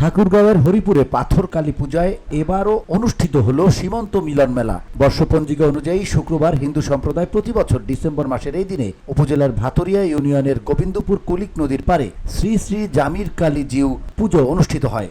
ঠাকুরগাঁওয়ের হরিপুরে পাথর কালী পূজায় এবারও অনুষ্ঠিত হলো সীমন্ত মিলন মেলা। বর্ষপঞ্জিকা অনুযায়ী শুক্রবার হিন্দু সম্প্রদায় প্রতি বছর ডিসেম্বর মাসের এই দিনে উপজেলার ভাতরিয়া ইউনিয়নের গোবিন্দপুর কুলিক নদীর পারে শ্রী শ্রী জামির কালী জিউ পুজো অনুষ্ঠিত হয়।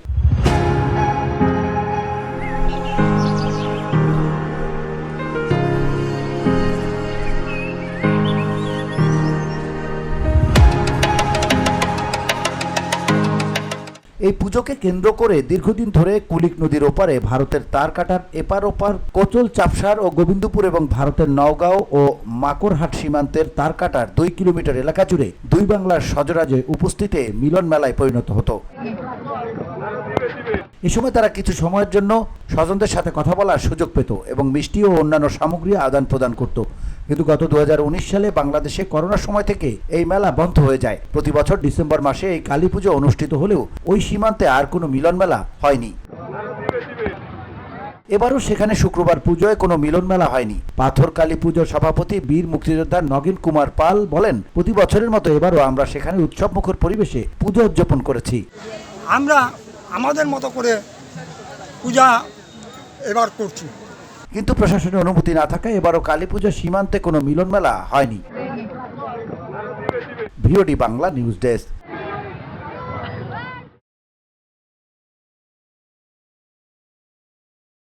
এই পুজোকে কেন্দ্র করে দীর্ঘদিন ধরে কুলিক নদীর ওপারে ভারতের তারকাটার এপার ওপার কোচল চাপসার ও গোবিন্দপুর এবং ভারতের নওগাঁও ও মাকড়হাট সীমান্তের তারকাটার 2 কিলোমিটার এলাকা জুড়ে দুই বাংলার সজরাজে উপস্থিতে মিলন মেলায় পরিণত হতো। এ সময় তারা কিছু সময়ের জন্য স্বজনদের সাথে কথা বলার সুযোগ পেত এবং মিষ্টি ও অন্যান্য সামগ্রী আদান প্রদান করত। কিন্তু গত 2019 সালে বাংলাদেশে করোনার সময় থেকে এই মেলা বন্ধ হয়ে যায়। প্রতি বছর ডিসেম্বর মাসে এই কালী পুজো অনুষ্ঠিত হলেও ওই সীমান্তে আর কোনো মিলন মেলা হয়নি। এবারও সেখানে শুক্রবার পুজোয় কোনো মিলন মেলা হয়নি। পাথর কালী পুজোর সভাপতি বীর মুক্তিযোদ্ধা নগেন কুমার পাল বলেন, প্রতি বছরের মতো এবারও আমরা সেখানে উৎসবমুখর পরিবেশে পুজো উদযাপন করেছি। আমরা আমাদের মতো করে পূজা এবার করছি, কিন্তু প্রশাসনের অনুমতি না থাকায় এবারও কালী পূজার সীমান্তে কোনো মিলন মেলা হয়নি। VOD Bangla news desk.